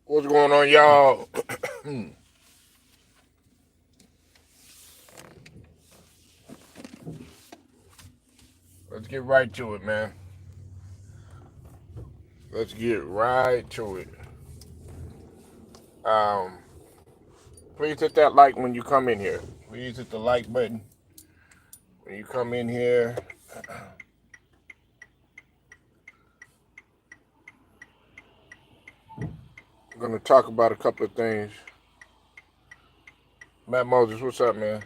What's going on, y'all? Let's get right to it, man. Let's get right to it. Um, please hit that like when you come in here. Please hit the like button when you come in here. I'm gonna talk about a couple of things. Matt Moses, what's up, man?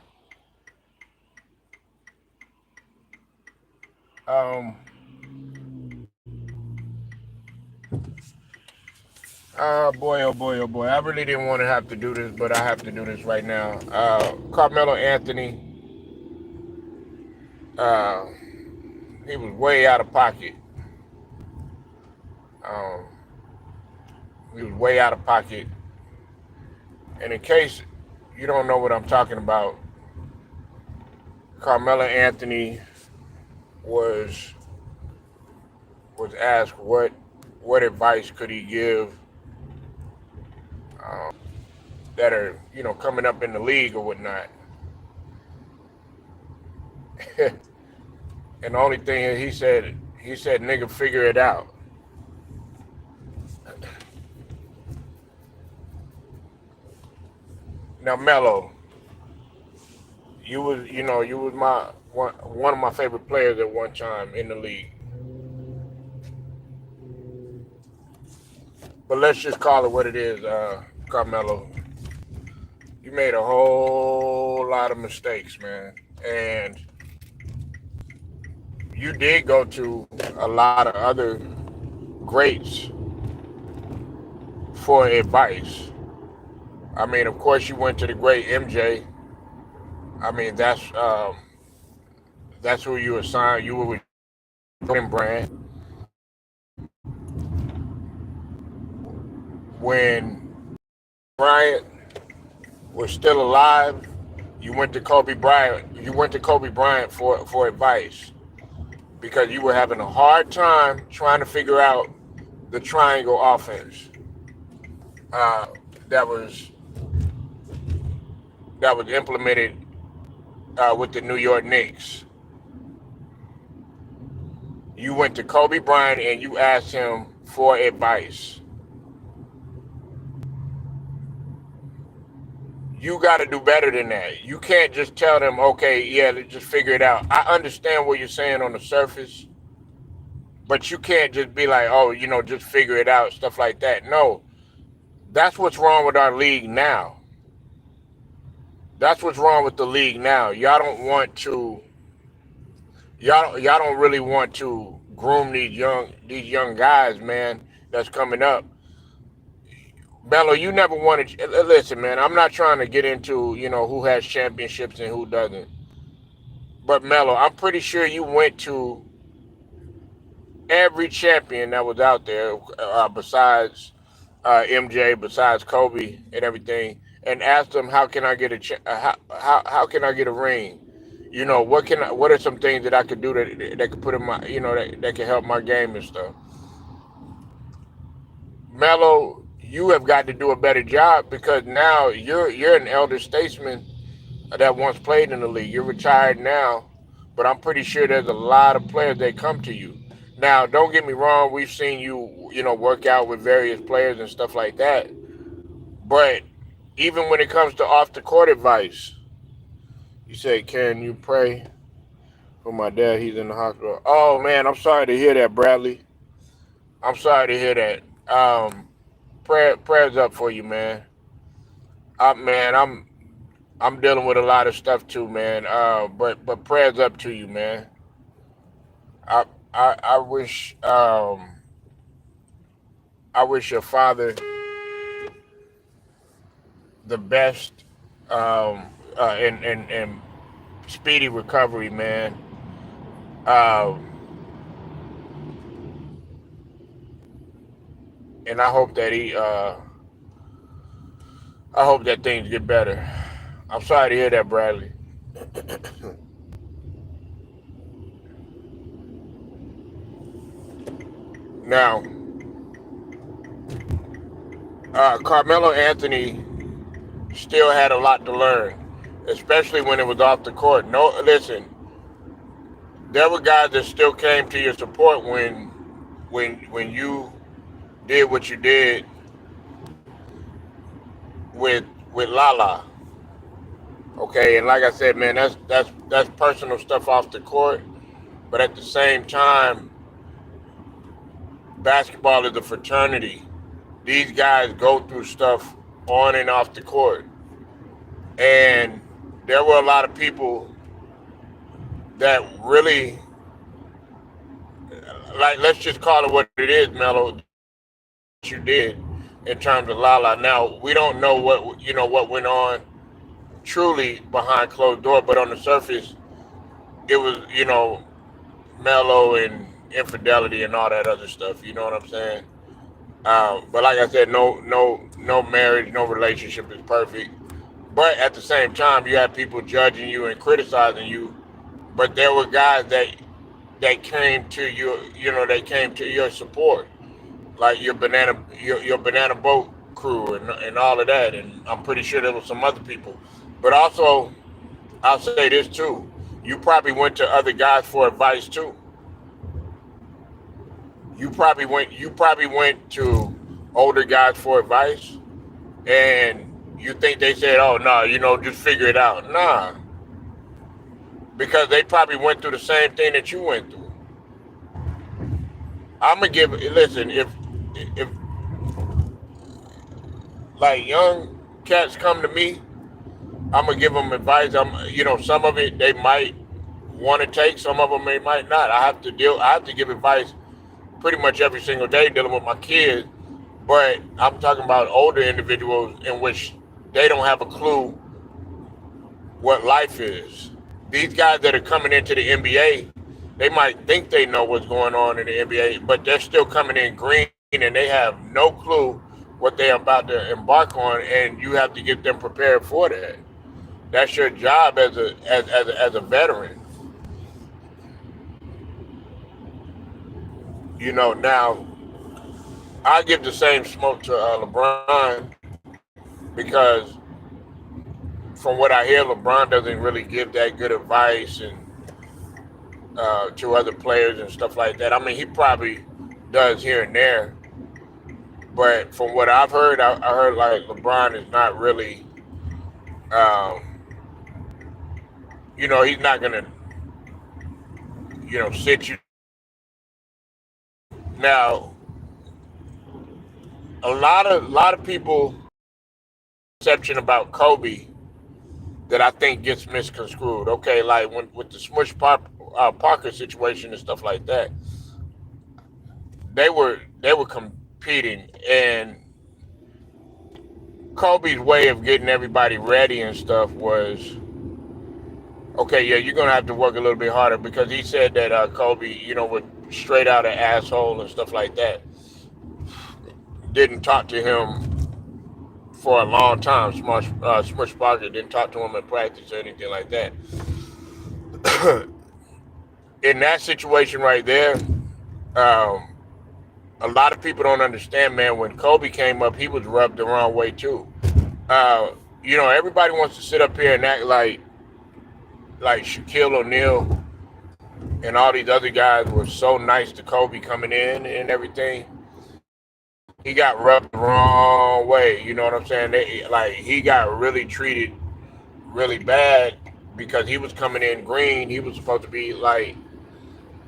Um, boy, oh boy, oh boy. I really didn't want to have to do this, but I have to do this right now. Carmelo Anthony, uh, he was way out of pocket. Um, he was way out of pocket. And in case you don't know what I'm talking about, Carmelo Anthony was was asked what advice could he give that are coming up in the league or whatnot. And the only thing is he said nigga figure it out. Now Melo, you was my one of my favorite players at one time in the league. But let's just call it what it is, Carmelo. You made a whole lot of mistakes, man, and you did go to a lot of other greats for advice. I mean, of course, you went to the great MJ. I mean, that's who you assigned. You were with Jordan Brand when Bryant was still alive. You went to Kobe Bryant. You went to Kobe Bryant for advice because you were having a hard time trying to figure out the triangle offense that was implemented with the New York Knicks. You went to Kobe Bryant and you asked him for advice. You got to do better than that. You can't just tell them, okay, yeah, let's just figure it out. I understand what you're saying on the surface, but you can't just be like, oh, just figure it out, stuff like that. No, that's what's wrong with our league now. That's what's wrong with the league now. Y'all don't really want to groom these young guys, man. That's coming up. Melo, you never wanted. Listen, man, I'm not trying to get into who has championships and who doesn't. But Melo, I'm pretty sure you went to every champion that was out there, besides MJ, besides Kobe and everything, and asked them, "How can I get how can I get a ring? What are some things that I could do that could put in my that can help my game and stuff." Melo, you have got to do a better job because now you're an elder statesman that once played in the league. You're retired now, but I'm pretty sure there's a lot of players that come to you. Now, don't get me wrong, we've seen you work out with various players and stuff like that. But even when it comes to off the court advice, you say, "Can you pray for my dad? He's in the hospital." Oh man, I'm sorry to hear that, Bradley. I'm sorry to hear that. Prayers up for you, man. Man, I'm dealing with a lot of stuff too, man. But prayers up to you, man. I I wish your father the best, and speedy recovery, man. Um, and I hope that things get better. I'm sorry to hear that, Bradley. Now, Carmelo Anthony still had a lot to learn, especially when it was off the court. No, listen, there were guys that still came to your support when you did what you did with with Lala. Okay, and like I said, man, that's personal stuff off the court. But at the same time, basketball is a fraternity. These guys go through stuff on and off the court, and there were a lot of people that really, like, let's just call it what it is, Melo, that you did in terms of Lala. Now we don't know what went on truly behind closed door, but on the surface, it was Melo and infidelity and all that other stuff. You know what I'm saying? But like I said, no marriage, no relationship is perfect. But at the same time, you have people judging you and criticizing you. But there were guys that came to they came to your support, like your banana boat crew and all of that. And I'm pretty sure there was some other people. But also, I'll say this too: you probably went to other guys for advice too. You probably went to older guys for advice, and you think they said, "Oh no, just figure it out." Nah, because they probably went through the same thing that you went through. I'm gonna give. Listen, if like young cats come to me, I'm gonna give them advice. Some of it they might want to take, some of them they might not. I have to give advice pretty much every single day dealing with my kids. But I'm talking about older individuals in which they don't have a clue what life is. These guys that are coming into the NBA, they might think they know what's going on in the NBA, but they're still coming in green and they have no clue what they're about to embark on, and you have to get them prepared for that. That's your job as a veteran. Now I give the same smoke to LeBron because from what I hear, LeBron doesn't really give that good advice and to other players and stuff like that. I mean, he probably does here and there, but from what I've heard, I heard like LeBron is not really, um, he's not gonna, sit you now. A lot of people perception about Kobe that I think gets misconstrued. Okay, like when with the Parker situation and stuff like that, they were competing, and Kobe's way of getting everybody ready and stuff was okay. Yeah, you're gonna have to work a little bit harder because he said that Kobe, would straight out an asshole and stuff like that. Didn't talk to him for a long time. Smush Parker didn't talk to him in practice or anything like that. In that situation right there, um, a lot of people don't understand, man. When Kobe came up, he was rubbed the wrong way too. Uh, everybody wants to sit up here and act like Shaquille O'Neal and all these other guys were so nice to Kobe coming in and everything. He got rubbed the wrong way. You know what I'm saying? He got really treated really bad because he was coming in green. He was supposed to be like,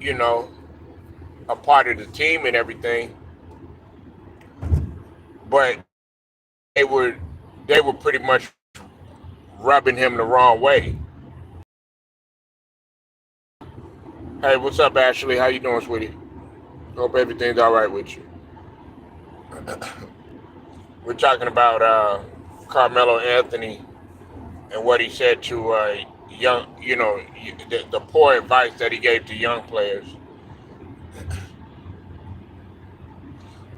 you know, a part of the team and everything, but they were they were pretty much rubbing him the wrong way. Hey, what's up, Ashley? How you doing, sweetie? Hope everything's all right with you. We're talking about Carmelo Anthony and what he said to young, the poor advice that he gave to young players.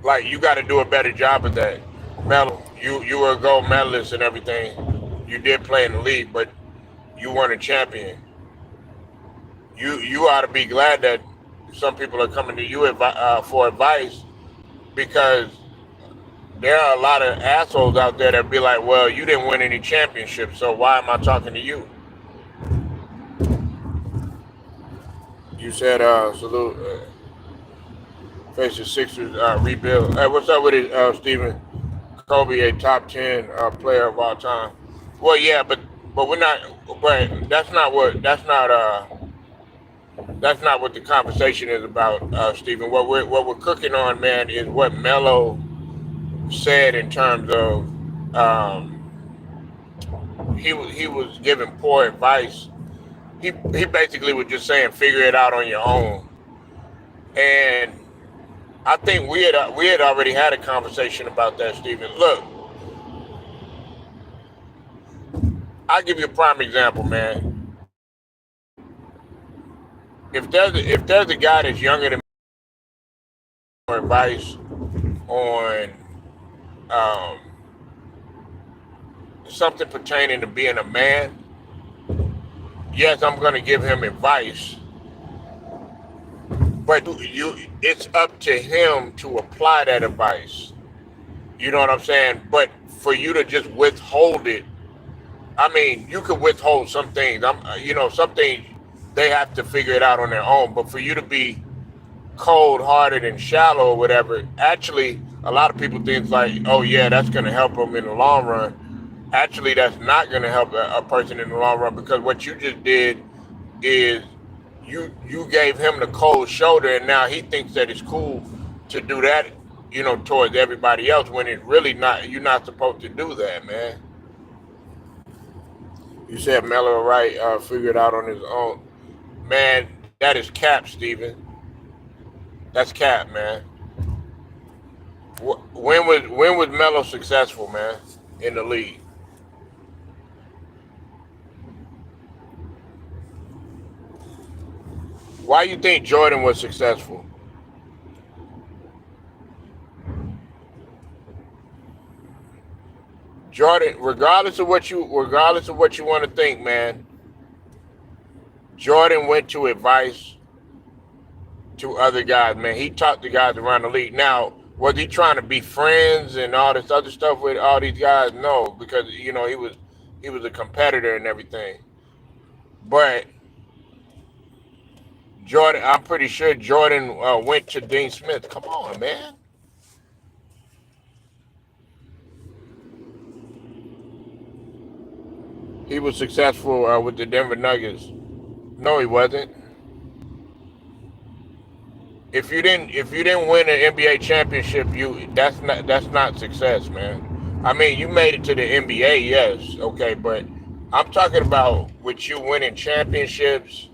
Like you got to do a better job of that. Melo, you were a gold medalist and everything. You did play in the league, but you weren't a champion. You ought to be glad that some people are coming to you for advice because there are a lot of assholes out there that be like, well, you didn't win any championships, so why am I talking to you? You said, salute, face the Sixers rebuild. Hey, what's up with it, Stephen? Kobe, a top 10 player of all time. Well, yeah, but we're not. But that's not what the conversation is about, Stephen. What we're cooking on, man, is what Melo said in terms of he was giving poor advice. He basically was just saying figure it out on your own. And I think we had already had a conversation about that, Stephen. Look, I'll give you a prime example, man. If there's a guy that's younger than me for advice on um, something pertaining to being a man, yes, I'm going to give him advice, but it's up to him to apply that advice. You know what I'm saying? But for you to just withhold it, I mean, you could withhold some things. Some things they have to figure it out on their own. But for you to be cold-hearted and shallow or whatever, actually, a lot of people think like, oh yeah, that's going to help them in the long run. Actually, that's not going to help a person in the long run, because what you just did is you gave him the cold shoulder, and now he thinks that it's cool to do that, towards everybody else, when it's really not. You're not supposed to do that, man. You said Melo, right? Figured out on his own. Man, that is cap, Steven. That's cap, man. When was Melo successful, man, in the league? Why you think Jordan was successful? Jordan, regardless of what you want to think, man, Jordan went to advice to other guys, man. He talked to guys around the league. Now, was he trying to be friends and all this other stuff with all these guys? No, because he was a competitor and everything. But Jordan, I'm pretty sure Jordan went to Dean Smith. Come on, man. He was successful with the Denver Nuggets. No, he wasn't. If you didn't win an NBA championship, that's not success, man. I mean, you made it to the NBA, yes, okay, but I'm talking about with you winning championships.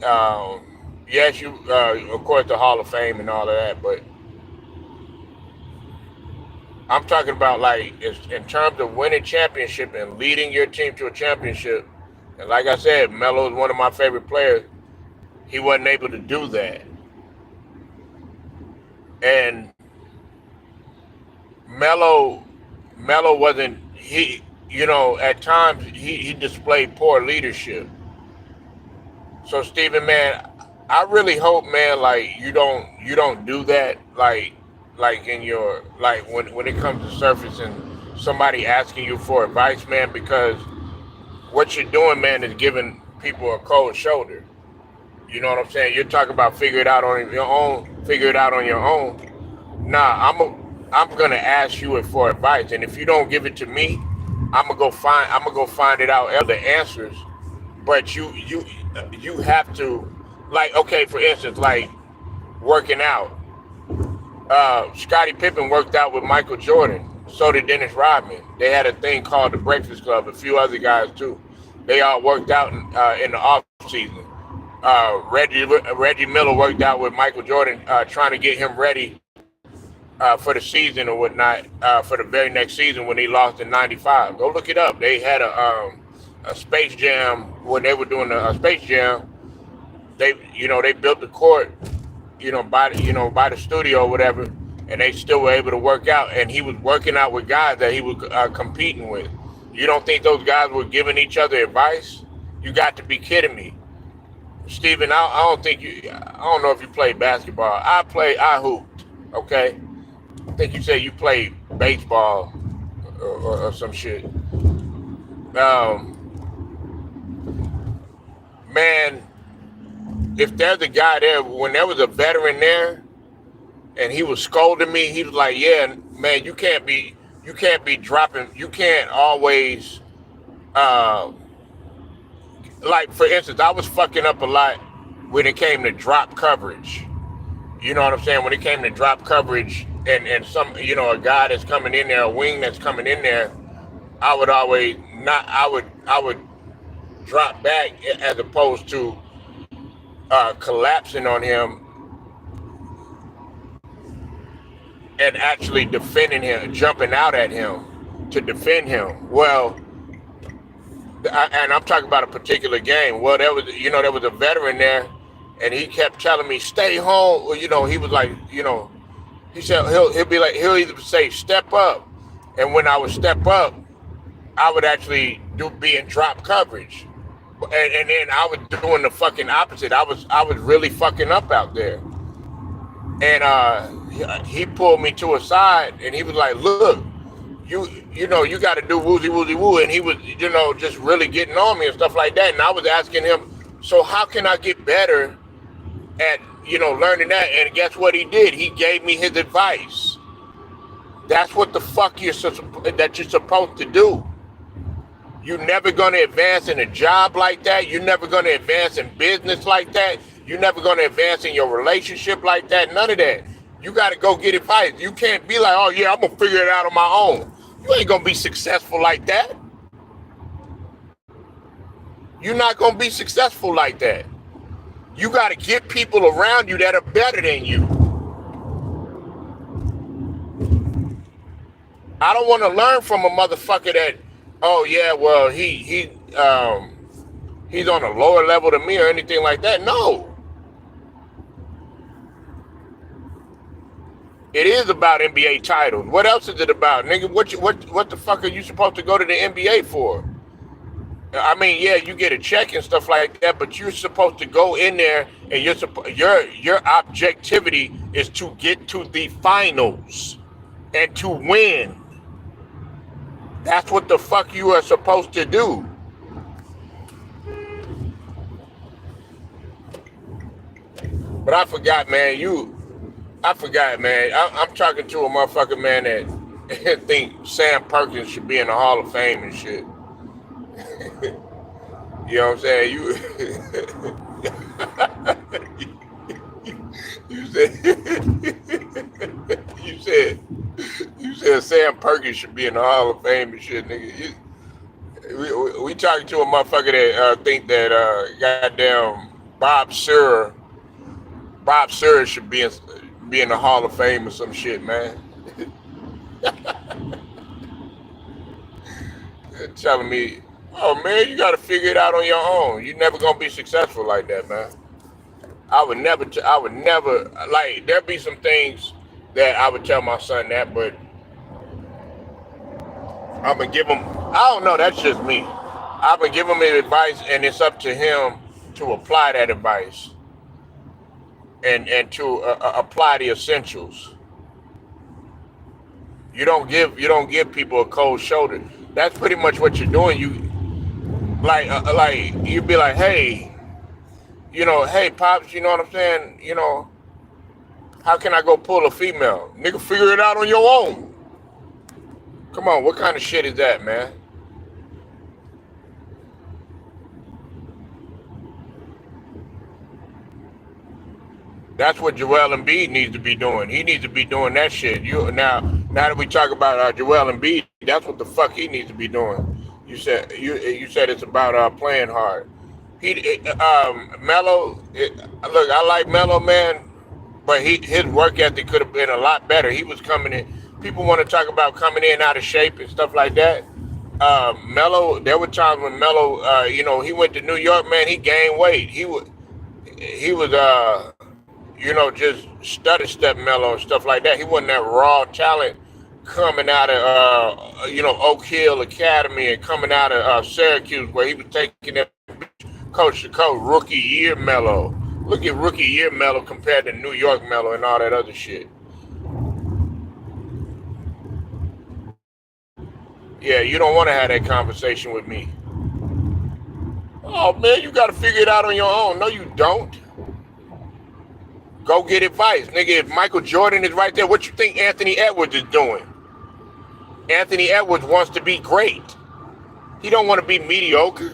Um, yes, you of course the Hall of Fame and all of that, but I'm talking about like in terms of winning championship and leading your team to a championship. And like I said, Melo is one of my favorite players. He wasn't able to do that, and Melo Melo wasn't he. At times he displayed poor leadership. So Stephen, man, I really hope, man, like you don't do that, like in your like when it comes to surfacing somebody asking you for advice, man, because what you're doing, man, is giving people a cold shoulder. You know what I'm saying? You're talking about figure it out on your own. Nah, I'm gonna ask you it for advice, and if you don't give it to me, I'm gonna go find it out the answers. But you have to, like, okay, for instance, like working out. Scottie Pippen worked out with Michael Jordan. So did Dennis Rodman. They had a thing called the Breakfast Club. A few other guys too. They all worked out in the off season. Reggie Miller worked out with Michael Jordan, trying to get him ready for the season or whatnot, for the very next season when he lost in '95. Go look it up. They had a Space Jam when they were doing a Space Jam. They built the court, by the studio or whatever, and they still were able to work out. And he was working out with guys that he was competing with. You don't think those guys were giving each other advice? You got to be kidding me, Steven. I don't know if you played basketball. I hooped. Okay, think you said you played baseball or some shit. Man, if there's a guy there, when there was a veteran there, and he was scolding me, he was like, "Yeah, man, you can't be dropping, you can't always, uh, like for instance, I was fucking up a lot when it came to drop coverage. You know what I'm saying? When it came to drop coverage and some, a guy that's coming in there, a wing that's coming in there, I would always not, I would drop back as opposed to collapsing on him and actually defending him, jumping out at him to defend him. Well, and I'm talking about a particular game. Well, there was a veteran there, and he kept telling me, "Stay home." Well, he was like, he said he'll be like, he'll either say, "Step up," and when I would step up, I would actually be in drop coverage, and then I was doing the fucking opposite. I was really fucking up out there, and he pulled me to a side, and he was like, "Look, you got to do woozy woozy woo," and he was just really getting on me and stuff like that, and I was asking him, so how can I get better at learning that? And guess what he did? He gave me his advice. That's what the fuck you're supposed to do. You're never going to advance in a job like that. You're never going to advance in business like that. You're never going to advance in your relationship like that. None of that. You got to go get advice. You can't be like, "Oh yeah, I'm going to figure it out on my own." You ain't going to be successful like that. You're not going to be successful like that. You got to get people around you that are better than you. I don't want to learn from a motherfucker that, oh yeah, well he's on a lower level than me or anything like that. No. It is about NBA titles. What else is it about, nigga? What the fuck are you supposed to go to the NBA for? I mean, yeah, you get a check and stuff like that, but you're supposed to go in there and your objectivity is to get to the finals and to win. That's what the fuck you are supposed to do. But I forgot, man. I'm talking to a motherfucker, man, that think Sam Perkins should be in the Hall of Fame and shit. You know what I'm saying? You said Sam Perkins should be in the Hall of Fame and shit, nigga. We talking to a motherfucker that think that goddamn Bob Sura should be in the Hall of Fame or some shit, man. Telling me, "Oh man, you got to figure it out on your own. You're never gonna be successful like that, man." I would never. Like, there'd be some things that I would tell my son that, but I'm gonna give him. I don't know. That's just me. I'm gonna give him his advice, and it's up to him to apply that advice and to apply the essentials. You don't give people a cold shoulder. That's pretty much what you're doing. You like you'd be like, "Hey, hey pops, you know what I'm saying? How can I go pull a female? Nigga, figure it out on your own." Come on, what kind of shit is that, man? That's what Joel Embiid needs to be doing. He needs to be doing that shit. Now that we talk about Joel Embiid, that's what the fuck he needs to be doing. You said it's about playing hard. Melo. Look, I like Melo, man, but his work ethic could have been a lot better. He was coming in. People want to talk about coming in out of shape and stuff like that. Melo. There were times when Melo, he went to New York, man. He gained weight. He was just stutter step Melo and stuff like that. He wasn't that raw talent coming out of Oak Hill Academy and coming out of Syracuse, where he was taking that coach to coach. Rookie year Melo. Look at rookie year Melo compared to New York Melo and all that other shit. Yeah, you don't want to have that conversation with me. Oh man, you got to figure it out on your own. No, you don't. Go get advice, nigga. If Michael Jordan is right there, what you think Anthony Edwards is doing? Anthony Edwards wants to be great. He don't want to be mediocre.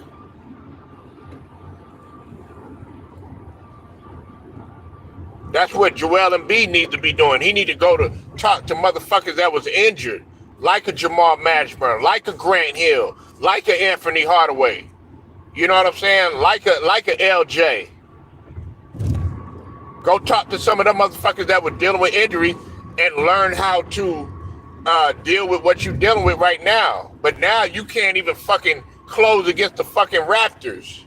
That's what Joel Embiid needs to be doing. He need to go to talk to motherfuckers that was injured, like a Jamal Mashburn, like a Grant Hill, like a Anthony Hardaway. You know what I'm saying? Like a LJ. Go talk to some of them motherfuckers that were dealing with injury and learn how to deal with what you're dealing with right now. But now you can't even fucking close against the fucking Raptors.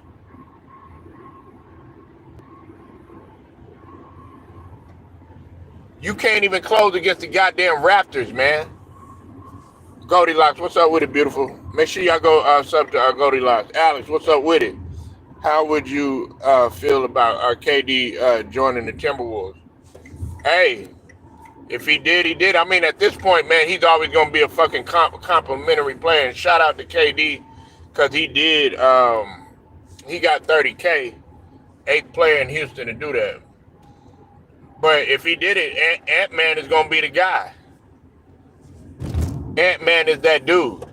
You can't even close against the goddamn Raptors, man. Goldilocks, what's up with it, beautiful? Make sure y'all go sub to Goldilocks. Alex, what's up with it? How would you feel about KD joining the Timberwolves? Hey, if he did, he did. I mean, at this point, man, he's always going to be a fucking complimentary player. And shout out to KD because he did. He got 30K, eighth player in Houston to do that. But if he did it, Ant-Man is going to be the guy. Ant-Man is that dude.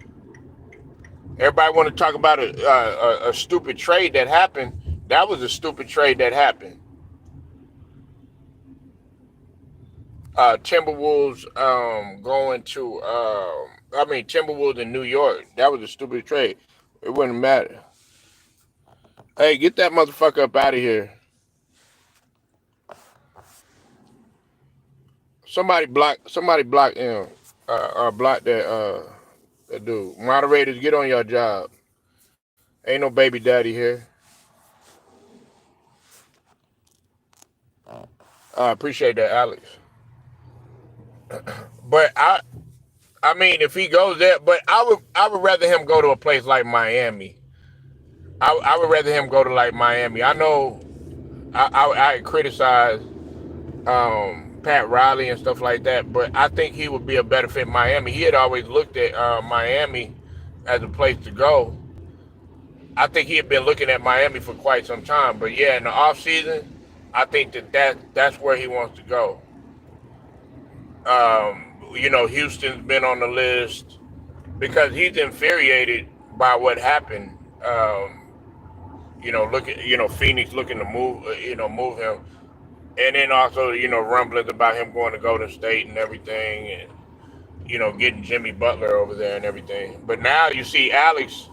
Everybody want to talk about a stupid trade that happened. That was a stupid trade that happened. Timberwolves going to Timberwolves in New York. That was a stupid trade. It wouldn't matter. Hey, get that motherfucker up out of here. Somebody block him. Block that dude. Moderators, get on your job. Ain't no baby daddy here. I appreciate that, Alex. But I mean, if he goes there, but I would rather him go to a place like Miami. I would rather him go to like Miami. I know I criticize Pat Riley and stuff like that, but I think he would be a better fit in Miami. He had always looked at Miami as a place to go. I think he had been looking at Miami for quite some time. But yeah, in the off season, I think that's where he wants to go. Houston's been on the list because he's infuriated by what happened. Phoenix looking to move him, and then also, rumblings about him going to Golden State and everything, and getting Jimmy Butler over there and everything. But now you see Alex,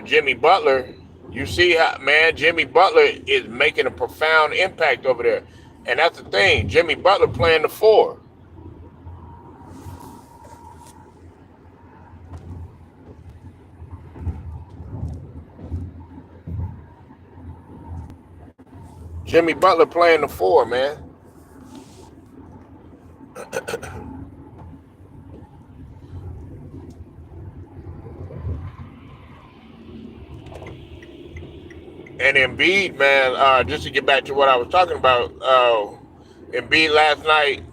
Jimmy Butler. You see how, man, Jimmy Butler is making a profound impact over there, and that's the thing. Jimmy Butler playing the 4. Jimmy Butler playing the 4, man. And Embiid, man, just to get back to what I was talking about, Embiid last night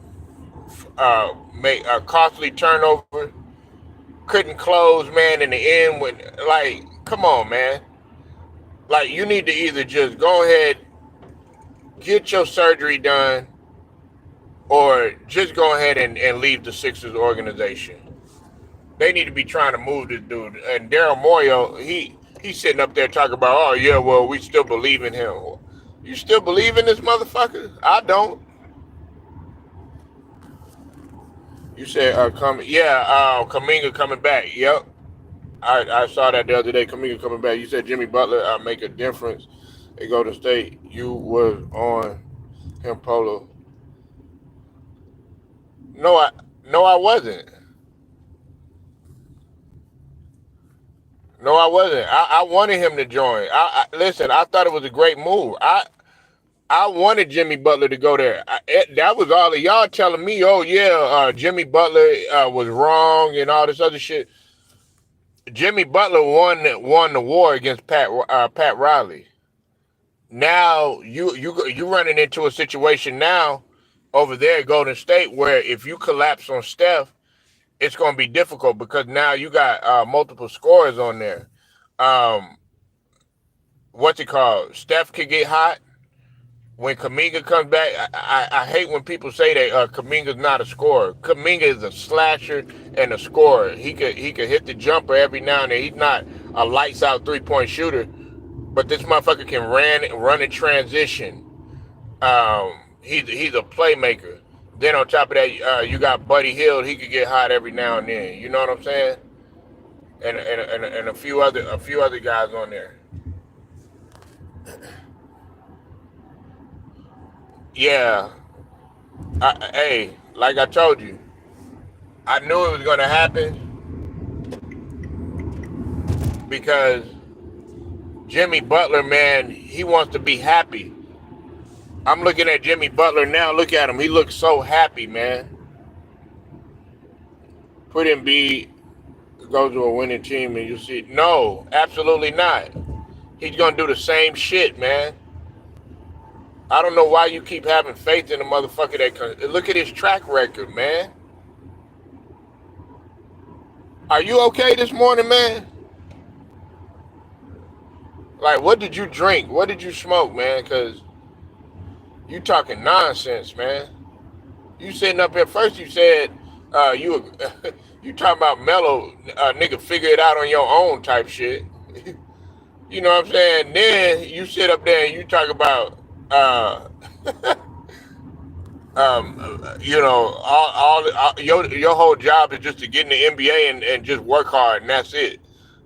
made a costly turnover, couldn't close, man, in the end. Come on, man. Like, you need to either just go ahead, get your surgery done, or just go ahead and leave the Sixers organization. They need to be trying to move this dude. And Daryl Morey, he's sitting up there talking about, oh yeah, well, we still believe in him. You still believe in this motherfucker? I don't. You said Kuminga coming back. Yep. I saw that the other day. Kuminga coming back. You said Jimmy Butler make a difference at Golden State. You was on him, Polo. No, I wasn't. No, I wasn't. I wanted him to join. Listen. I thought it was a great move. I wanted Jimmy Butler to go there. That was all of y'all telling me, oh yeah, Jimmy Butler was wrong and all this other shit. Jimmy Butler won the war against Pat Riley. Now you running into a situation now over there at Golden State where if you collapse on Steph, it's going to be difficult because now you got multiple scorers on there. Um, what's it called? Steph could get hot when Kuminga comes back. I hate when people say that Kuminga's not a scorer. Kuminga is a slasher and a scorer. He could hit the jumper every now and then. He's not a lights out 3-point shooter, but this motherfucker can run in transition. He's a playmaker. Then on top of that, you got Buddy Hield. He could get hot every now and then. You know what I'm saying? And a few other guys on there. Yeah. Hey, like I told you, I knew it was gonna happen because Jimmy Butler, man, he wants to be happy. I'm looking at Jimmy Butler now. Look at him. He looks so happy, man. Put Embiid go to a winning team and you see. No, absolutely not. He's gonna do the same shit, man. I don't know why you keep having faith in the motherfucker that. Look at his track record, man. Are you okay this morning, man? Like, what did you drink? What did you smoke, man? Because you talking nonsense, man. You sitting up here first. You said you you talking about Melo, nigga, figure it out on your own type shit. You know what I'm saying? Then you sit up there and you talk about your whole job is just to get in the NBA and just work hard and that's it.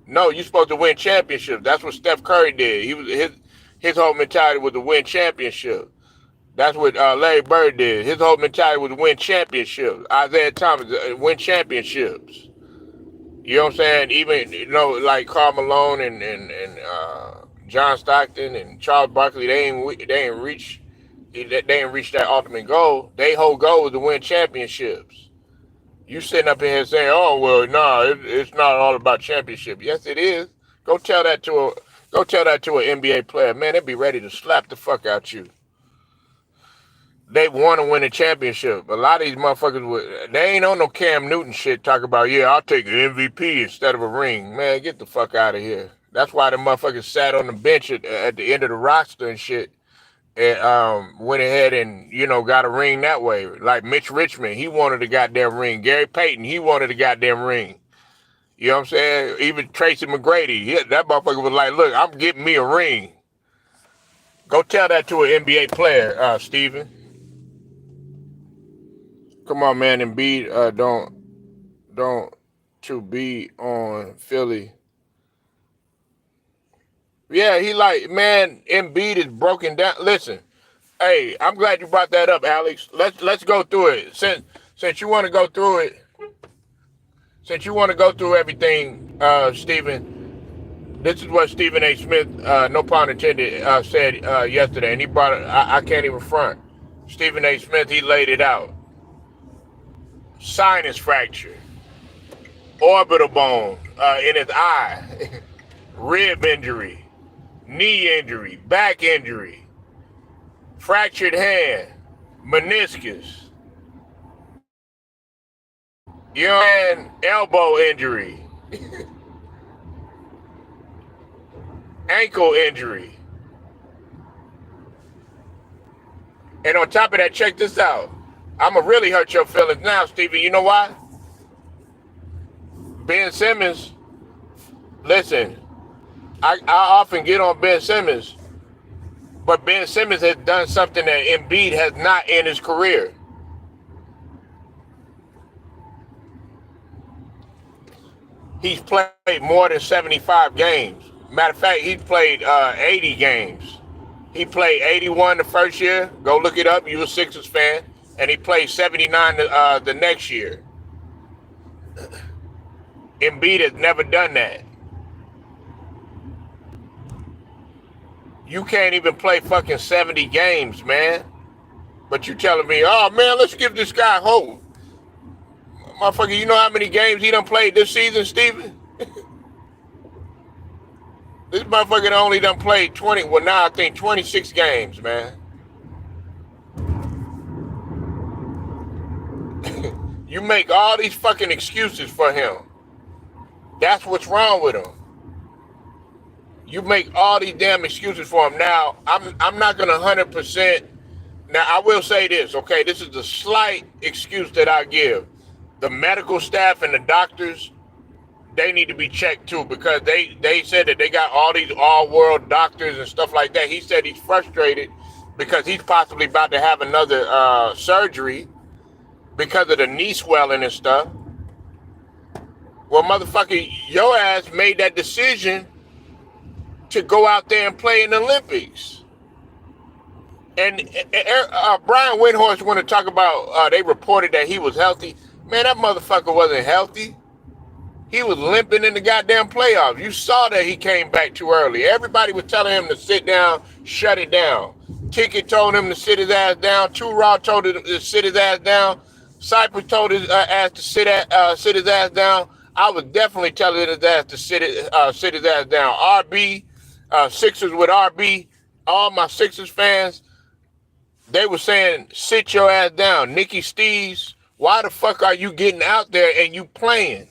No, you're supposed to win championships. That's what Steph Curry did. His whole mentality was to win championships. That's what Larry Bird did. His whole mentality was to win championships. Isaiah Thomas win championships. You know what I'm saying? Even like Karl Malone and John Stockton and Charles Barkley, they ain't reach that ultimate goal. Their whole goal was to win championships. You sitting up in here saying, "Oh well, nah, it's not all about championship." Yes, it is. Go tell that to an NBA player, man. They'd be ready to slap the fuck out you. They want to win a championship. A lot of these motherfuckers, they ain't on no Cam Newton shit. Talk about, yeah, I'll take an MVP instead of a ring. Man, get the fuck out of here. That's why the motherfuckers sat on the bench at the end of the roster and shit. And went ahead and got a ring that way. Like Mitch Richmond, he wanted a goddamn ring. Gary Payton, he wanted a goddamn ring. You know what I'm saying? Even Tracy McGrady, that motherfucker was like, look, I'm getting me a ring. Go tell that to an NBA player, Steven. Come on, man. Embiid, don't to be on Philly. Yeah, man, Embiid is broken down. Listen, hey, I'm glad you brought that up, Alex. Let's go through it. Since you want to go through it, since you want to go through everything, Stephen, this is what Stephen A. Smith, no pun intended, said yesterday, and he brought it. I can't even front. Stephen A. Smith, he laid it out. Sinus fracture, orbital bone in his eye, rib injury, knee injury, back injury, fractured hand, meniscus, and elbow injury, ankle injury. And on top of that, check this out. I'm going to really hurt your feelings now, Stevie. You know why? Ben Simmons, listen, I often get on Ben Simmons, but Ben Simmons has done something that Embiid has not in his career. He's played more than 75 games. Matter of fact, he's played 80 games. He played 81 the first year. Go look it up. You a Sixers fan. And he played 79 the next year. Embiid has never done that. You can't even play fucking 70 games, man. But you telling me, oh, man, let's give this guy hope. Motherfucker, you know how many games he done played this season, Steven? This motherfucker only done played 20, well, now I think 26 games, man. You make all these fucking excuses for him. That's what's wrong with him. You make all these damn excuses for him. Now, I'm not gonna 100%. Now, I will say this, okay? This is a slight excuse that I give. The medical staff and the doctors, they need to be checked too, because they said that they got all these all-world doctors and stuff like that. He said he's frustrated because he's possibly about to have another surgery because of the knee swelling and stuff. Well, motherfucker, your ass made that decision to go out there and play in the Olympics. And Brian Windhorst want to talk about, they reported that he was healthy. Man, that motherfucker wasn't healthy. He was limping in the goddamn playoffs. You saw that he came back too early. Everybody was telling him to sit down, shut it down. Ticket told him to sit his ass down. Two Raw told him to sit his ass down. Cypress told his ass to sit his ass down. I was definitely telling his ass to sit his ass down. RB, Sixers with RB, all my Sixers fans, they were saying, sit your ass down. Nikki Steves, why the fuck are you getting out there and you playing?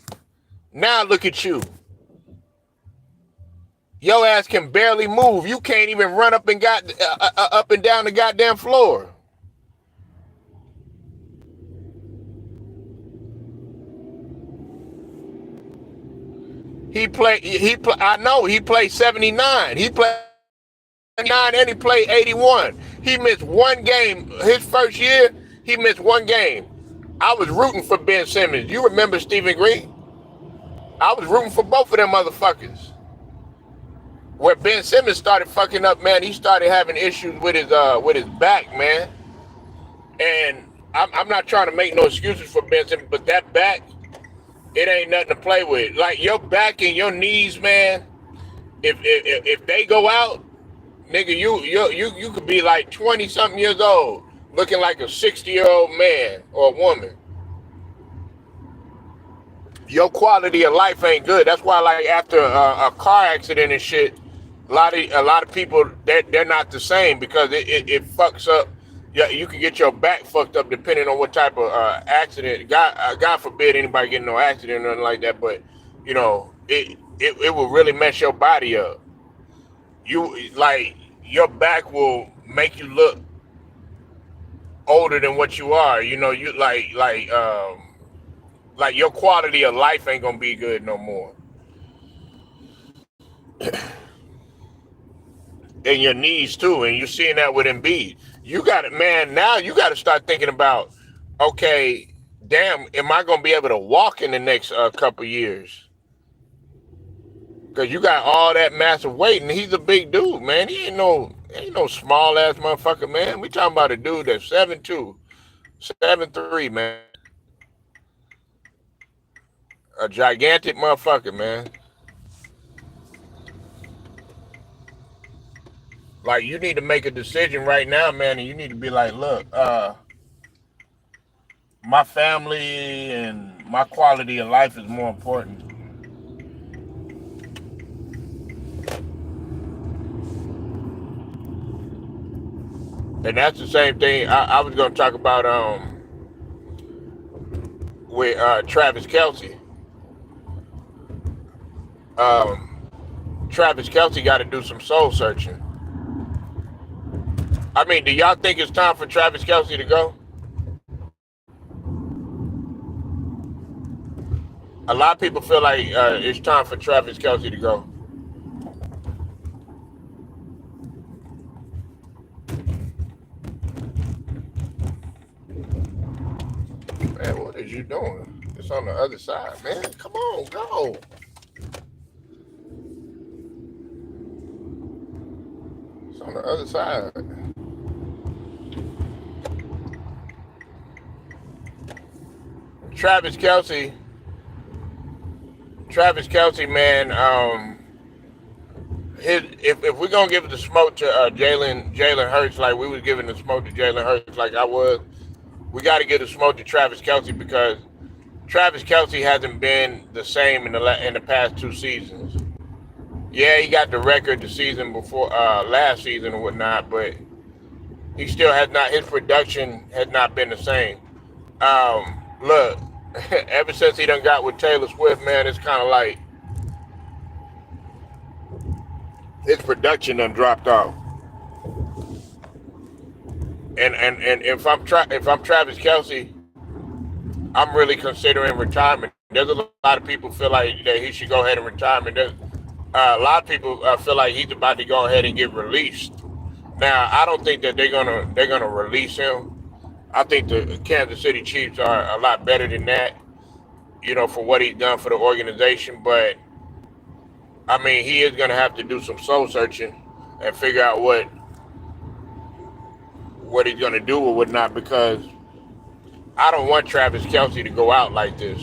Now look at you. Your ass can barely move. You can't even run up and down the goddamn floor. I know he played 79. He played 79 and he played 81. He missed one game. His first year, he missed one game. I was rooting for Ben Simmons. You remember Stephen Green? I was rooting for both of them motherfuckers. Where Ben Simmons started fucking up, man, he started having issues with his back, man. And I'm not trying to make no excuses for Ben Simmons, but that back, it ain't nothing to play with. Like your back and your knees, man. If they go out, nigga, you could be like 20 something years old, looking like a 60-year-old man or woman. Your quality of life ain't good. That's why, like after a car accident and shit, a lot of people they're not the same because it fucks up. Yeah, you can get your back fucked up depending on what type of accident. God forbid anybody get in no accident or nothing like that. But you know, it will really mess your body up. You like your back will make you look older than what you are. You know, you like your quality of life ain't gonna be good no more. And your knees too, and you're seeing that with Embiid. You got it, man. Now you got to start thinking about, okay, damn, am I gonna be able to walk in the next couple years? Because you got all that massive weight, and he's a big dude, man. He ain't no small ass motherfucker, man. We talking about a dude that's 7'2", 7'3", man. A gigantic motherfucker, man. Like you need to make a decision right now, man, and you need to be like, look, my family and my quality of life is more important. And that's the same thing I was gonna talk about with Travis Kelce. Travis Kelce got to do some soul searching. I mean, do y'all think it's time for Travis Kelce to go? A lot of people feel like it's time for Travis Kelce to go. Man, what is you doing? It's on the other side, man. Come on, go. It's on the other side. Travis Kelce, man. If we're gonna give the smoke to Jalen Hurts like we was giving the smoke to Jalen Hurts like I was, we got to give the smoke to Travis Kelce because Travis Kelce hasn't been the same in the past 2 seasons. Yeah, he got the record the season before last season and whatnot, but he still has not. His production has not been the same. Look, Ever since he done got with Taylor Swift, man, it's kind of like his production done dropped off. And if I'm Travis Kelce, I'm really considering retirement. There's a lot of people feel like that he should go ahead and retire. A lot of people feel like he's about to go ahead and get released. Now, I don't think that they're gonna release him. I think the Kansas City Chiefs are a lot better than that, for what he's done for the organization. But I mean, he is gonna have to do some soul searching and figure out what he's gonna do or what not, because I don't want Travis Kelce to go out like this.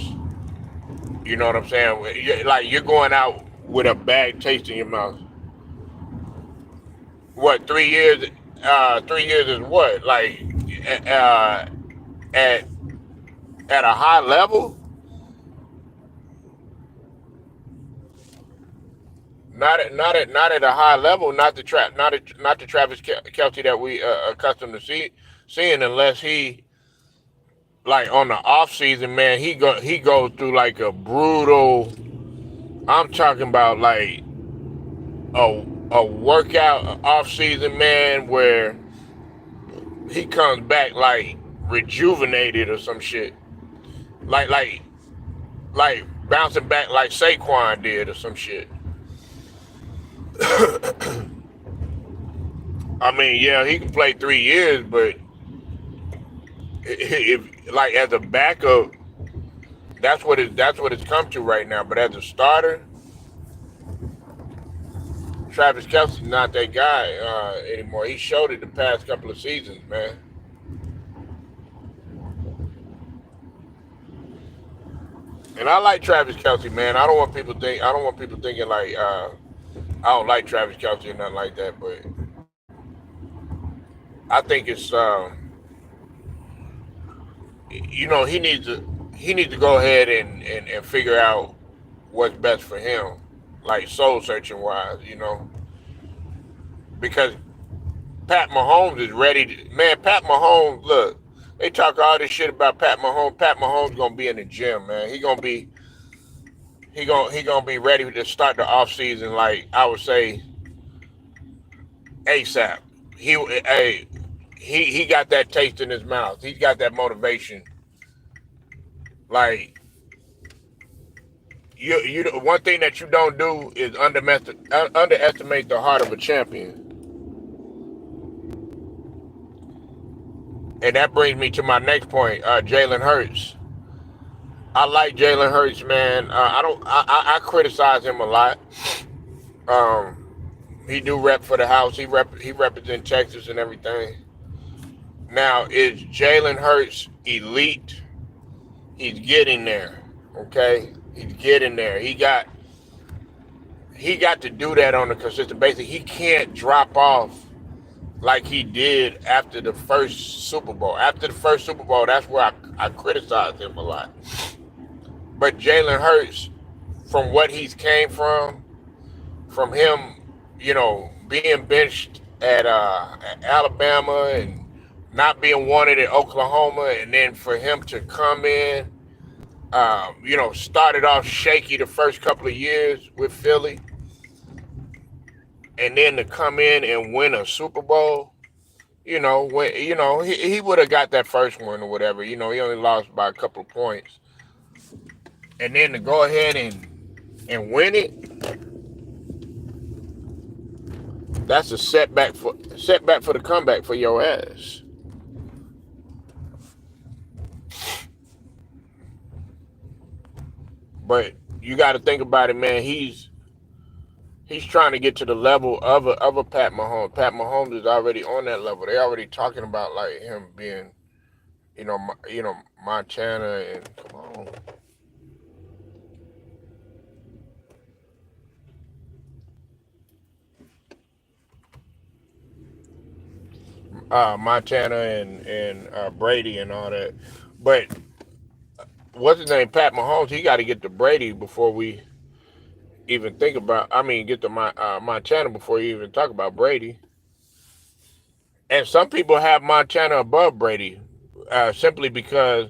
You know what I'm saying? Like, you're going out with a bad taste in your mouth. What, 3 years? 3 years is what? Like, uh, at at a high level, not at a high level, not the Travis Kelce that we accustomed to seeing, unless he, like, on the off season, man, he goes through like a brutal. I'm talking about like a workout off season, man, where he comes back like rejuvenated or some shit, like like like bouncing back like Saquon did or some shit. I mean, yeah, he can play 3 years, but if, like, as a backup, that's what it's come to right now. But as a starter, Travis Kelce's not that guy anymore. He showed it the past couple of seasons, man. And I like Travis Kelce, man. I don't want people thinking like I don't like Travis Kelce or nothing like that. But I think it's he needs to go ahead and figure out what's best for him, like soul searching wise, because Pat Mahomes is ready. Man, Pat Mahomes, look, they talk all this shit about Pat Mahomes. Pat Mahomes gonna be in the gym, man. He gonna be ready to start the off season, like, I would say, ASAP. Hey, he got that taste in his mouth. He's got that motivation. Like, one thing that you don't do is underestimate the heart of a champion. And that brings me to my next point, Jalen Hurts. I like Jalen Hurts, man. I don't. I criticize him a lot. Um, he do rep for the house. He represent Texas and everything. Now, is Jalen Hurts elite? He's getting there. Okay, he's getting there. He got to do that on a consistent basis. He can't drop off like he did after the first Super Bowl. After the first Super Bowl, that's where I criticized him a lot. But Jalen Hurts, from what he's came from him, being benched at Alabama and not being wanted at Oklahoma, and then for him to come in, started off shaky the first couple of years with Philly, and then to come in and win a Super Bowl. When he would have got that first one or whatever. He only lost by a couple of points, and then to go ahead and win it, that's a setback for the comeback for your ass. But you got to think about it, man. He's trying to get to the level of a Pat Mahomes. Pat Mahomes is already on that level. They already talking about, like, him being, Montana, and come on, Montana and Brady and all that. But what's his name? Pat Mahomes. He got to get to Brady before we even think about. I mean, get to Montana before you even talk about Brady. And some people have Montana above Brady, simply because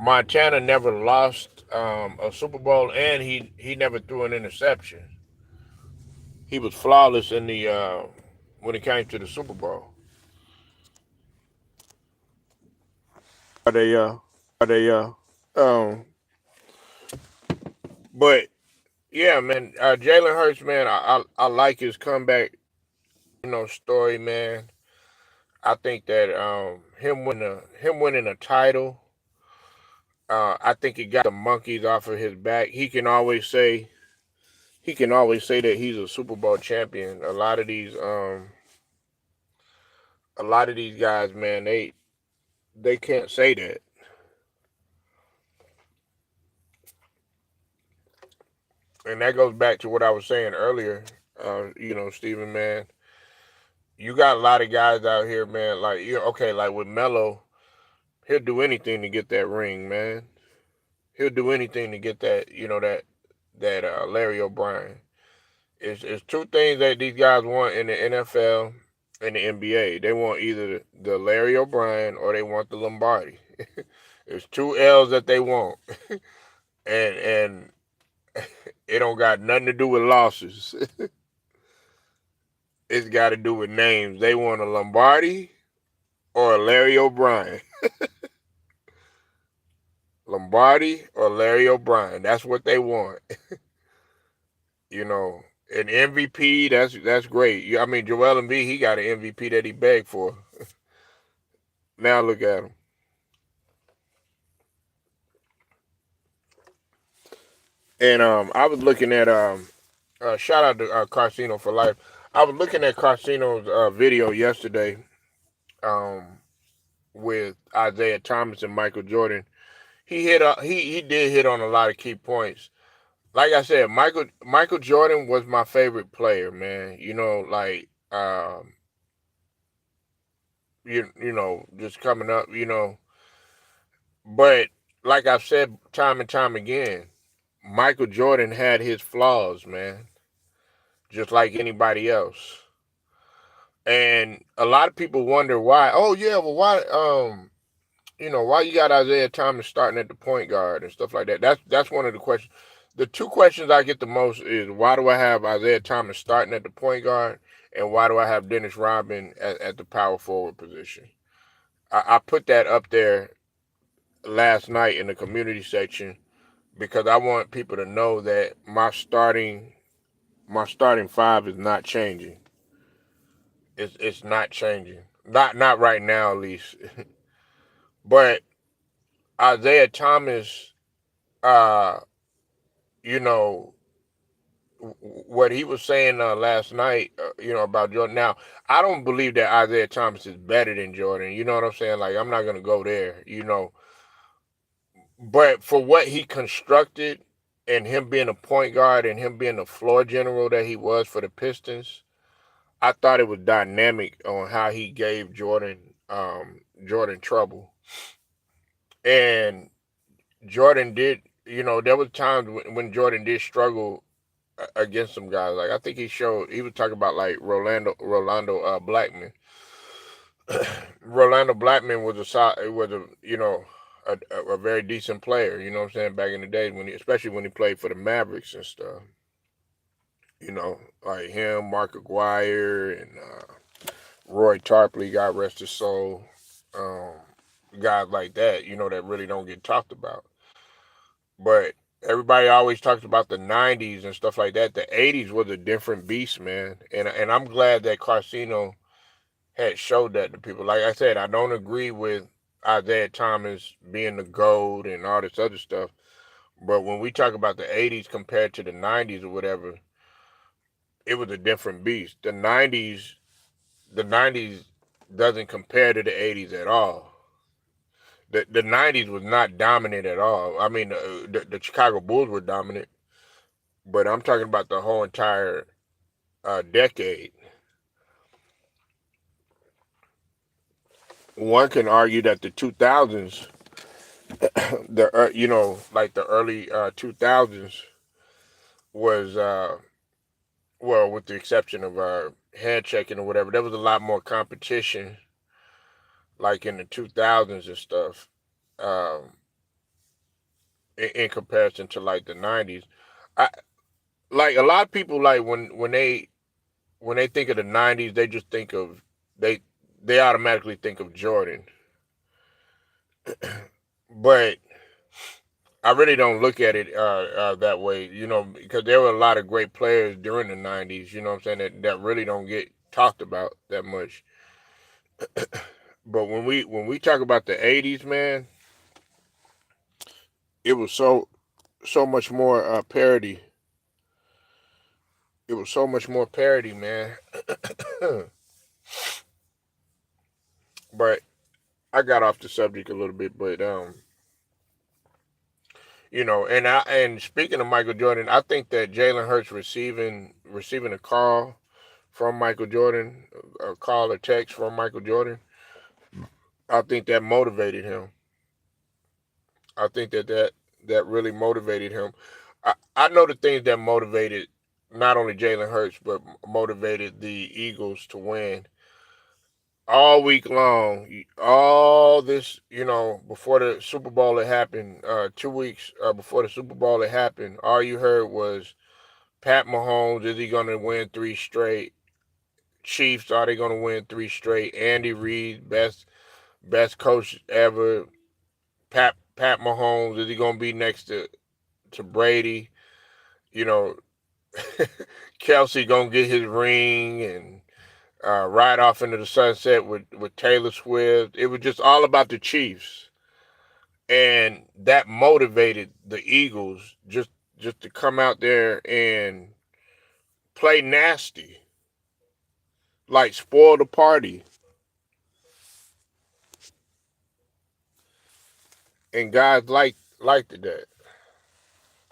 Montana never lost a Super Bowl, and he never threw an interception. He was flawless in the when it came to the Super Bowl. Are they um but yeah, man, Jalen Hurts, man, I like his comeback, story, man. I think that him winning a title, I think it got the monkeys off of his back. He can always say that he's a Super Bowl champion. A lot of these guys, man, they can't say that. And that goes back to what I was saying earlier. Stephen, man, you got a lot of guys out here, man. Like okay, like with Melo, he'll do anything to get that ring, man. He'll do anything to get that Larry O'Brien. It's two things that these guys want in the NFL and the NBA. They want either the Larry O'Brien or they want the Lombardi. It's two L's that they want, and it don't got nothing to do with losses. It's got to do with names. They want a Lombardi or a Larry O'Brien. Lombardi or Larry O'Brien. That's what they want. you know, an MVP. That's great. I mean, Joel Embiid, he got an MVP that he begged for. Now look at him. And I was looking at shout out to Carcino for life. I was looking at Carcino's video yesterday um, with Isaiah Thomas and Michael Jordan. He did hit on a lot of key points. Like I said, Michael Jordan was my favorite player, man. Like just coming up, But like I've said time and time again, Michael Jordan had his flaws, man, just like anybody else. And a lot of people wonder why. Oh yeah, well why you got Isaiah Thomas starting at the point guard and stuff like that. That's one of the questions. The two questions I get the most is why do I have Isaiah Thomas starting at the point guard and why do I have Dennis Rodman at the power forward position? I put that up there last night in the community section because I want people to know that my starting five is not changing. It's not changing. Not right now at least. But Isaiah Thomas, uh, you know, what he was saying last night, about Jordan. Now, I don't believe that Isaiah Thomas is better than Jordan. You know what I'm saying? Like, I'm not gonna go there. But for what he constructed and him being a point guard and him being the floor general that he was for the Pistons, I thought it was dynamic on how he gave Jordan trouble. And Jordan did, there was times when Jordan did struggle against some guys. Like I think he was talking about like Rolando Blackman. Rolando Blackman was a very decent player. You know what I'm saying, back in the day especially when he played for the Mavericks and stuff. Like him, Mark Aguirre, and Roy Tarpley, God rest his soul. Um, Guys like that, that really don't get talked about. But everybody always talks about the '90s and stuff like that. The '80s was a different beast, man. And I'm glad that Carcino had showed that to people. Like I said, I don't agree with Isaiah Thomas being the GOAT and all this other stuff. But when we talk about the '80s compared to the '90s or whatever, it was a different beast. The '90s doesn't compare to the '80s at all. The '90s was not dominant at all. I mean, the Chicago Bulls were dominant, but I'm talking about the whole entire decade. One can argue that the 2000s, like the early 2000s, was well, with the exception of hand checking or whatever, there was a lot more competition, like in the 2000s and stuff. Um, in comparison to like the '90s. I like a lot of people like when they think of the '90s, they just think of they they automatically think of Jordan, but I really don't look at it that way, because there were a lot of great players during the '90s. You know what I'm saying, that really don't get talked about that much. But when we talk about the '80s, man, it was so much more parody. It was so much more parody, man. But I got off the subject a little bit, but and speaking of Michael Jordan, I think that Jalen Hurts receiving a call from Michael Jordan, a call or text from Michael Jordan, I think that motivated him. I think that really motivated him. I know the things that motivated not only Jalen Hurts but motivated the Eagles to win all week long. All this, before the Super Bowl had happened, 2 weeks before the Super Bowl had happened, all you heard was Pat Mahomes, is he going to win three straight? Chiefs, are they going to win three straight? Andy Reid, best coach ever. Pat Mahomes, is he going to be next to Brady? You know, Kelce going to get his ring and ride off into the sunset with Taylor Swift. It was just all about the Chiefs, and that motivated the Eagles just to come out there and play nasty, like spoil the party. And guys liked that.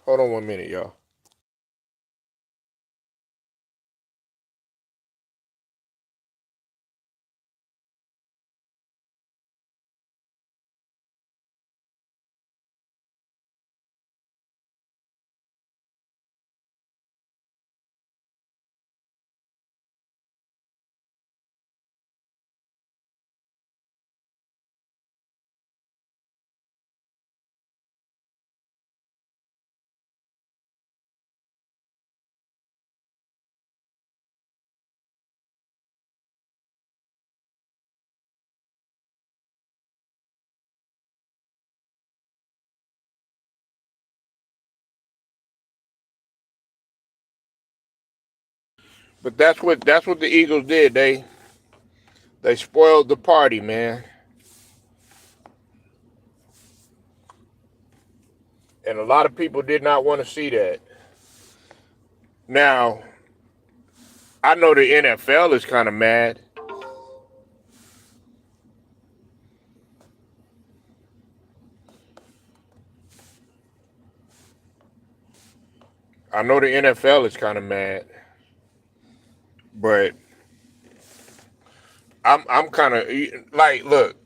Hold on 1 minute, y'all. But that's what the Eagles did. They spoiled the party, man. And a lot of people did not want to see that. Now, I know the NFL is kind of mad. I know the NFL is kind of mad, but I'm kind of like, look,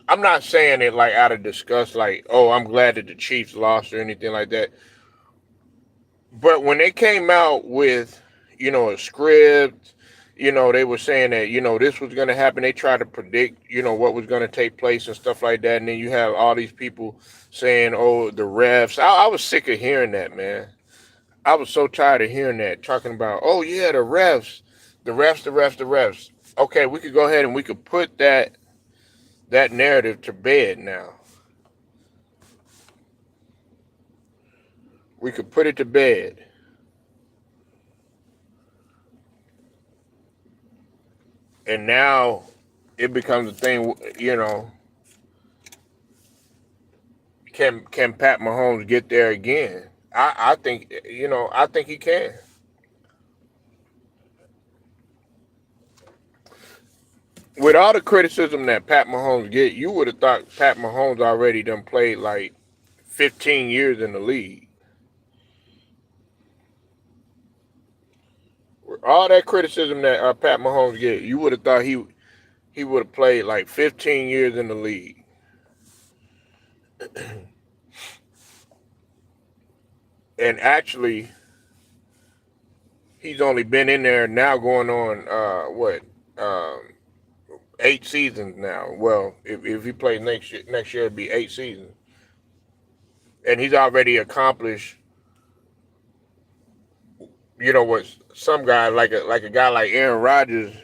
I'm not saying it like out of disgust, like, oh, I'm glad that the Chiefs lost or anything like that. But when they came out with, a script, they were saying that, this was going to happen. They tried to predict, what was going to take place and stuff like that. And then you have all these people saying, oh, the refs. I was sick of hearing that, man. I was so tired of hearing that, talking about, oh, yeah, the refs, the refs, the refs, the refs. Okay, we could go ahead and we could put that narrative to bed now. We could put it to bed. And now it becomes a thing, can Pat Mahomes get there again? I think I think he can. With all the criticism that Pat Mahomes get, you would have thought Pat Mahomes already done played like 15 years in the league. With all that criticism that Pat Mahomes get, you would have thought he would have played like 15 years in the league. And actually, he's only been in there now going on what, um, 8 seasons now. Well, if he plays next year it'd be 8 seasons. and he's already accomplished, what some guys like a guy like Aaron Rodgers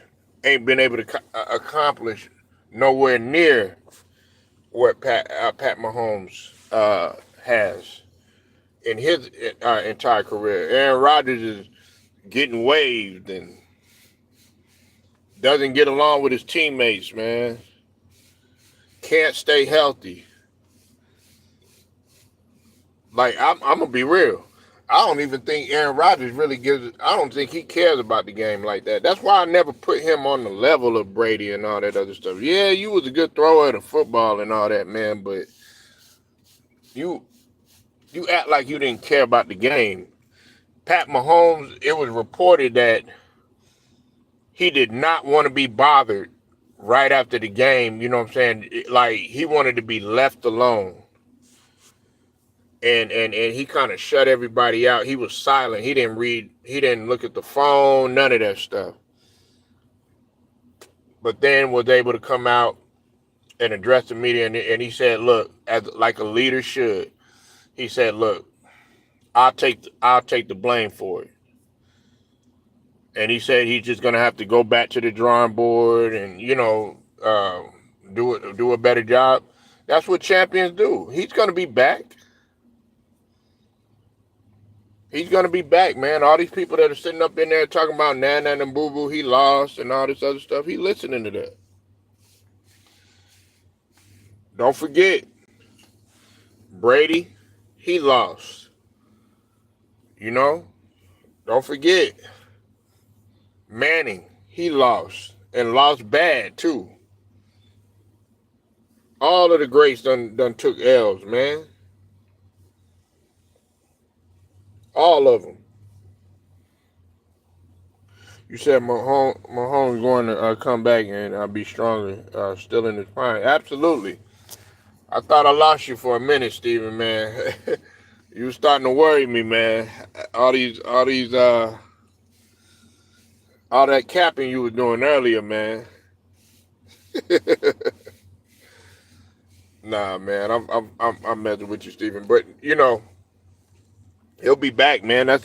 ain't been able to accomplish nowhere near what Pat Mahomes has in his entire career. Aaron Rodgers is getting waived and doesn't get along with his teammates, man. Can't stay healthy. Like I'm gonna be real. I don't even think Aaron Rodgers really gives. I don't think he cares about the game like that. That's why I never put him on the level of Brady and all that other stuff. Yeah, you was a good thrower of the football and all that, man, but you you act like you didn't care about the game. Pat Mahomes, it was reported that he did not want to be bothered right after the game. You know what I'm saying? Like he wanted to be left alone. And he kind of shut everybody out. He was silent. He didn't read. He didn't look at the phone. None of that stuff. But then was able to come out and address the media, and he said, "Look, as like a leader should." He said, "Look, I'll take the blame for it." And he said he's just gonna have to go back to the drawing board and do a better job. That's what champions do. He's gonna be back. He's gonna be back, man. All these people that are sitting up in there talking about Nana and Boo Boo, he lost and all this other stuff. He listening to that. Don't forget, Brady, he lost. You know? Don't forget, Manning, he lost. And lost bad too. All of the greats done took L's, man. All of them. You said Mahomes going to come back and be stronger, still in his prime. Absolutely. I thought I lost you for a minute, Steven, man. You was starting to worry me, man. All that capping you was doing earlier, man. Nah, man, I'm messing with you, Steven. But he'll be back, man.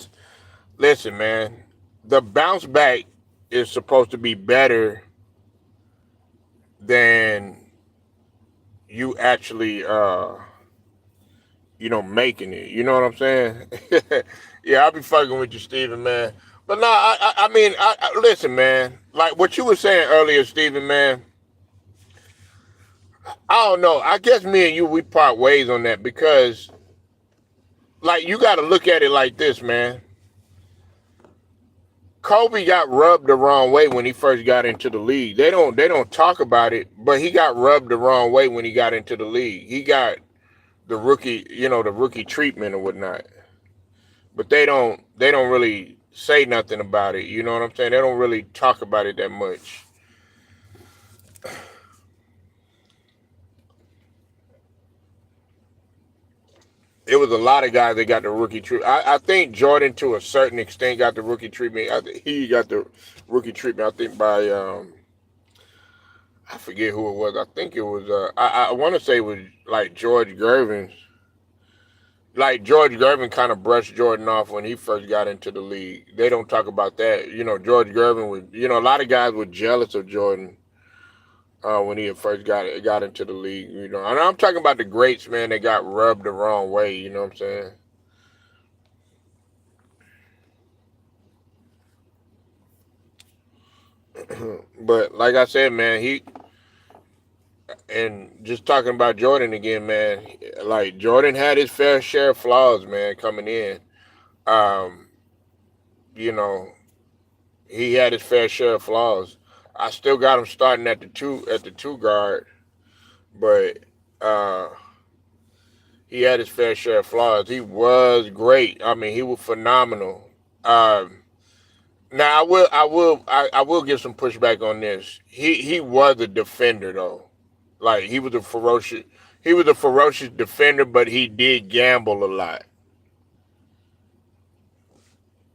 Listen, man. The bounce back is supposed to be better than you actually making it. You know what I'm saying? Yeah, I'll be fucking with you, Steven, man. But no, I mean, listen, man. Like what you were saying earlier, Steven, man. I don't know. I guess me and you, we part ways on that because, like, you got to look at it like this, man. Kobe got rubbed the wrong way when he first got into the league. They don't talk about it, but he got rubbed the wrong way when he got into the league. He got the rookie treatment or whatnot. But they don't really say nothing about it. You know what I'm saying? They don't really talk about it that much. It was a lot of guys that got the rookie treatment. I think Jordan, to a certain extent, got the rookie treatment. I think he got the rookie treatment. I think by I forget who it was. I think it was I want to say it was like George Gervin. Like George Gervin kind of brushed Jordan off when he first got into the league. They don't talk about that. George Gervin was. A lot of guys were jealous of Jordan when he first got into the league. And I'm talking about the greats, man. They got rubbed the wrong way. You know what I'm saying? But like I said, man, and just talking about Jordan again, man. Like Jordan had his fair share of flaws, man, coming in. Um, you know, he had his fair share of flaws. I still got him starting at the two guard, but uh, he had his fair share of flaws. He was great. I mean, he was phenomenal. Um, Now I will give some pushback on this. He was a defender though. Like he was a ferocious defender, but he did gamble a lot.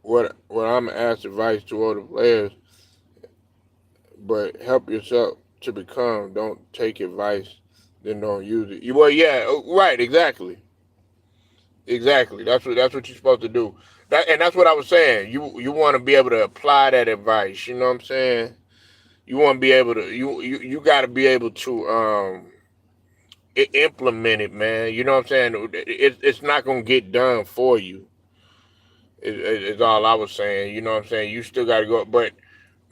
What I'm gonna ask advice to other players, but help yourself to become. Don't take advice, then don't use it. Well, yeah, right, exactly. Exactly. That's what you're supposed to do. And that's what I was saying. You want to be able to apply that advice. You know what I'm saying? You want to be able to you got to be able to implement it, man. You know what I'm saying? It's not gonna get done for you. Is all I was saying. You know what I'm saying? You still got to go. But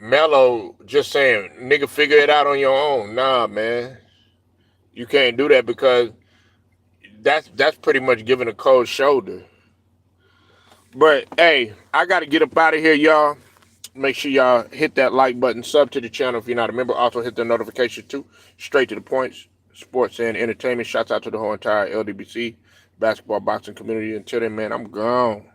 Melo just saying, nigga, figure it out on your own. Nah, man, you can't do that because that's pretty much giving a cold shoulder. But hey, I got to get up out of here, y'all. Make sure y'all hit that like button, sub to the channel if you're not a member. Also hit the notification too. Straight to the points, sports and entertainment. Shouts out to the whole entire LDBC basketball boxing community. Until then, man, I'm gone.